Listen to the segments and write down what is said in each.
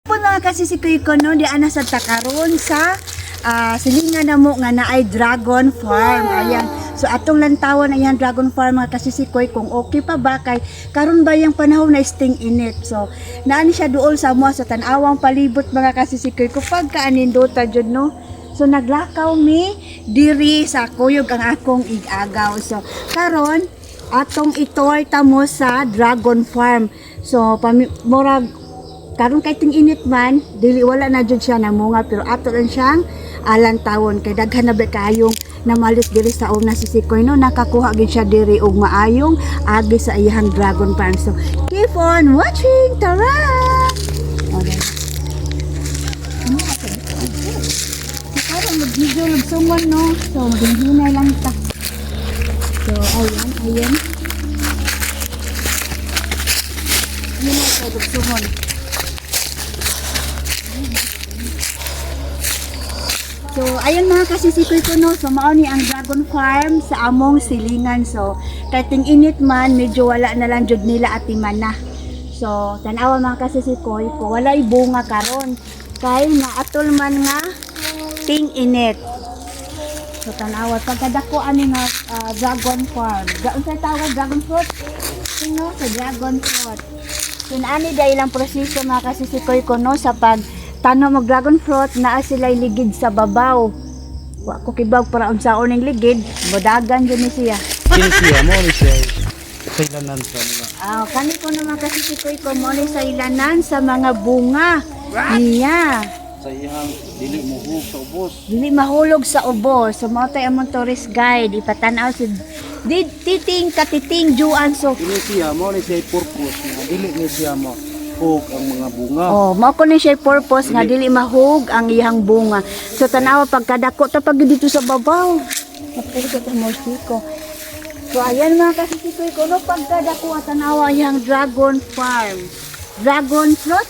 Po mga kasisikoy ko no, di ana sa takaron sa silingan na mo nga naay dragon farm. Ayan. So atong lantawon ayan dragon farm mga kasisikoy kung okay pa ba kay karon ba yung panahon na sting init. So naani siya duol sa mo sa tan-awang palibot mga kasisikoy ko pagka anindota jud no. So naglakaw mi diri sa kuyog ang akong igagaw. So karon atong itorta mo sa dragon farm. So murag karon kay ting init man dili wala na jud siya namunga pero ato lang siyang alantawon kay daghan na ba kayong namalit diri sa una sisikoy no nakakuha gid siya diri og maayong agi sa iyang dragon farm. So keep on watching, tara. Karon mag-video lugsungon no. So maghinay lang ta. So ayan. Yun na lugsungon. So, ayun mga kasisikoy ko no, so mao ni ang dragon farm sa among silingan. So, kahit ting init man, medyo wala na lang jud nila atiman na. So, tanawa mga kasisikoy ko, walay bunga karon. Kay naatol man nga ting init. So, tanawa pagkadako ani nga dragon farm. Unsa tawag dragon fruit? Sino sa dragon fruit? So, naani dahil ang proseso mga kasisikoy ko no sa pag tano mag dragon fruit naa sila ligid sa babaw. Wa ko kibag para unsaon ning ligid, bodagan jud ni siya. Kini siya mo ni siya sa ilanan sa mga. Kani ko naman kasi sikoy ko mo ni sa ilanan sa mga bunga. Niya. Sa iyang dili mohug sa ubos. Dili mahulog sa ubos. So mao tay among tourist guide ipatan-aw si katiting juan so. Kini siya mo ni siya purpose nga dili ni siya mo hug ang mga bunga. Mao ko ni siya purpose nga dili mahug ang iyang bunga. So tanawa pagkadako ta pag dito sa babaw. Napili ko mo siko. So ayan mga kasisikoy ko no pagkadako tanawa iyang dragon farm. Dragon fruit,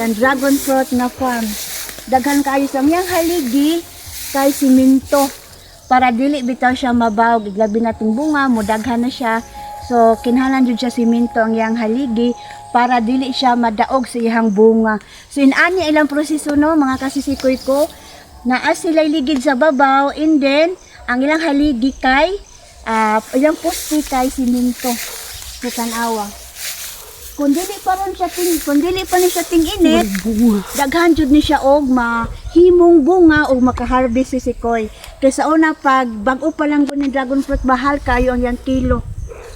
yan dragon fruit na farm. Daghan kayo sa iyang haligi kay simento para dili bitaw siya mabaw giglabi nating bunga mo daghan na siya. So kinahanglan jud siya simento ang iyang haligi para dili siya madaog sa iyang bunga. So inani ilang proseso no mga kasisikoy ko naa sila ligid sa babaw and then ang ilang haligi kay ilang poste kay simento. So tanawa. Kung dili pa ni siya ting init, daghan jud ni siya og mahimong bunga og makaharvest si sikoy. Kay sa una pag bag-o pa lang ni dragon fruit bahal kayo ang yang kilo.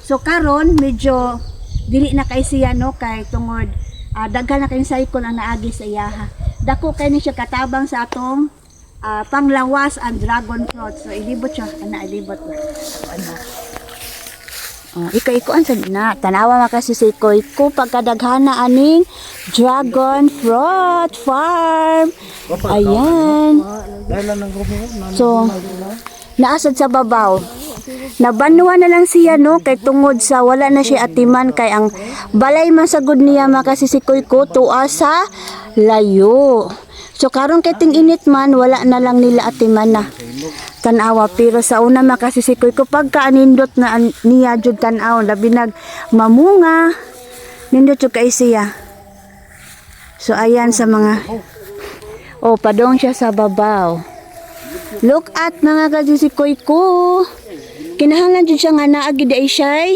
So karon medyo dili na kay siya no kay tungod daghan na kay cycle ang naagi sa iyaha. Dako kay ni siya katabang sa atong panglawas ang dragon fruit. So ilibot siya ilibot na. Iko-ikoan sa na tanawa makasisikoy ko pagkadaghana aning dragon fruit farm. Ayan. So naasad sa babaw. Nabanuan na lang siya no kay tungod sa wala na siya atiman kay ang balay masagod niya makasisikoy ko tuwa sa layo. So karon kay ting init man wala na lang nila atiman na. Tanawa pero sa una makasisikoy ko pagka anindot na niya jud tan-aw labi nag mamunga nindot jud kay siya. So ayan sa mga padong siya sa babaw. Look at mga kasisikoy ko. Kinahanglan jud siya nga naa gid ay siya.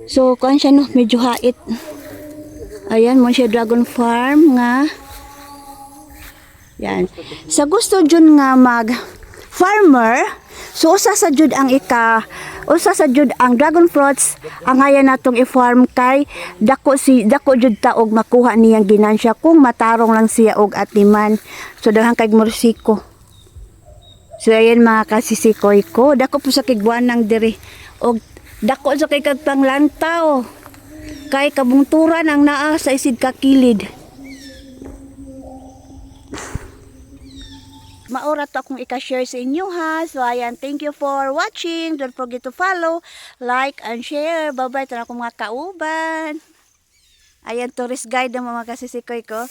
So kuan siya no medyo hait. Ayan mo siya dragon farm nga. Yan. Sa gusto jud nga mag farmer, so usa sa jud ang dragon fruits ang haya natong i-farm kay dako jud ta og makuha niyang ginansya kung matarong lang siya og atiman. So daghan kay morsiko. So ayan mga kasisikoy ko, dako po sa kigbuan ng diri og dako sa kay kagpanglantaw kay kabungturan ang naa sa isid ka kilid. Maura to akong ika-share sa inyo ha. So ayan, thank you for watching. Don't forget to follow, like, and share. Bye-bye. Ito na akong mga kauban. Ayan, tourist guide ng mga kasisikoy ko.